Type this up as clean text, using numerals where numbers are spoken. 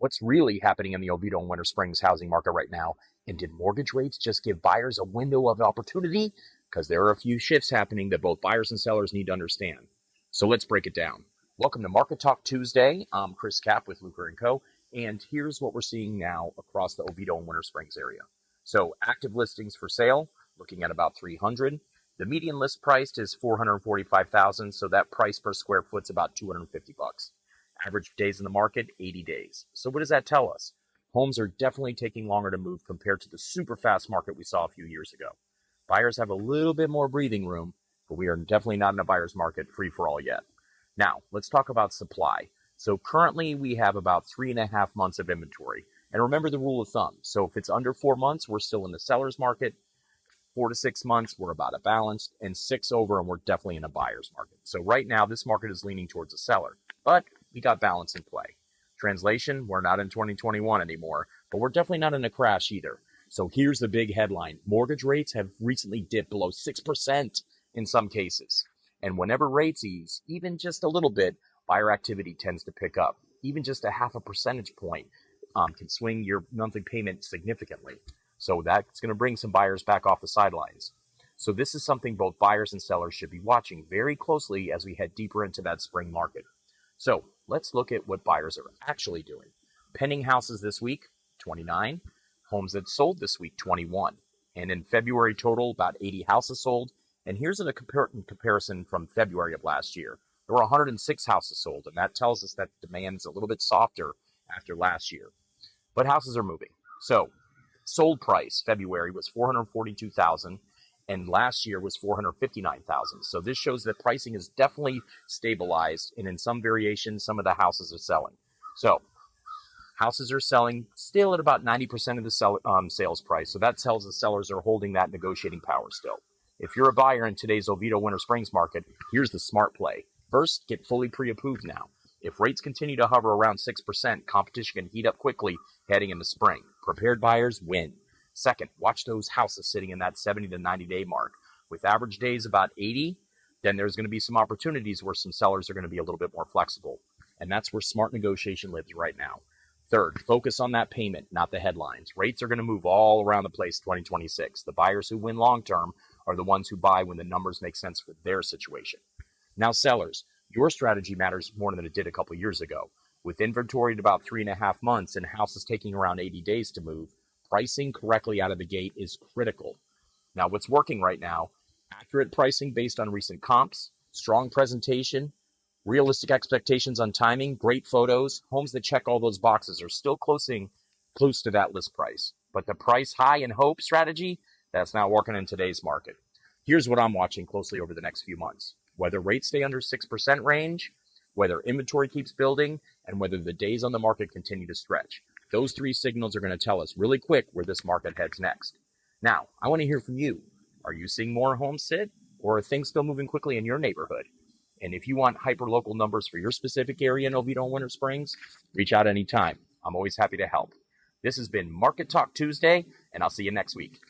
What's really happening in the Oviedo and Winter Springs housing market right now? And did mortgage rates just give buyers a window of opportunity? Because there are a few shifts happening that both buyers and sellers need to understand. So let's break it down. Welcome to Market Talk Tuesday. I'm Chris Kapp with Luker & Co. And here's what we're seeing now across the Oviedo and Winter Springs area. So active listings for sale, looking at about 300. The median list price is $445,000, so that price per square foot's about $250. Average days in the market, 80 days. So what does that tell us? Homes are definitely taking longer to move compared to the super fast market we saw a few years ago. Buyers have a little bit more breathing room, but we are definitely not in a buyer's market free for all yet. Now, let's talk about supply. So currently we have about 3.5 months of inventory. And remember the rule of thumb. So if it's under 4 months, we're still in the seller's market. 4 to 6 months, we're about a balanced, and 6 over, and we're definitely in a buyer's market. So right now, this market is leaning towards a seller, but we got balance in play. Translation, we're not in 2021 anymore, but we're definitely not in a crash either. So here's the big headline. Mortgage rates have recently dipped below 6% in some cases. And whenever rates ease, even just a little bit, buyer activity tends to pick up. Even just a half a percentage point can swing your monthly payment significantly. So that's going to bring some buyers back off the sidelines. So this is something both buyers and sellers should be watching very closely as we head deeper into that spring market. So let's look at what buyers are actually doing. Pending houses this week, 29. Homes that sold this week, 21. And in February total, about 80 houses sold. And here's a comparison from February of last year. There were 106 houses sold, and that tells us that demand is a little bit softer after last year. But houses are moving. So sold price February was $442,000 and last year was $459,000. So this shows that pricing is definitely stabilized, and in some variations, some of the houses are selling. So houses are selling still at about 90% of the sales price. So that tells the sellers are holding that negotiating power still. If you're a buyer in today's Oviedo Winter Springs market, here's the smart play. First, get fully pre-approved now. If rates continue to hover around 6%, competition can heat up quickly heading into spring. Prepared buyers win. Second, watch those houses sitting in that 70 to 90 day mark. With average days about 80, then there's going to be some opportunities where some sellers are going to be a little bit more flexible. And that's where smart negotiation lives right now. Third, focus on that payment, not the headlines. Rates are going to move all around the place 2026. The buyers who win long term are the ones who buy when the numbers make sense for their situation. Now, sellers, your strategy matters more than it did a couple years ago. With inventory at about 3.5 months and houses taking around 80 days to move, pricing correctly out of the gate is critical. Now, what's working right now, accurate pricing based on recent comps, strong presentation, realistic expectations on timing, great photos, homes that check all those boxes are still close to that list price. But the price high and hope strategy, that's not working in today's market. Here's what I'm watching closely over the next few months. Whether rates stay under 6% range, whether inventory keeps building, and whether the days on the market continue to stretch. Those three signals are going to tell us really quick where this market heads next. Now, I want to hear from you. Are you seeing more homes sit, or are things still moving quickly in your neighborhood? And if you want hyper-local numbers for your specific area in Oviedo and Winter Springs, reach out anytime. I'm always happy to help. This has been Market Talk Tuesday, and I'll see you next week.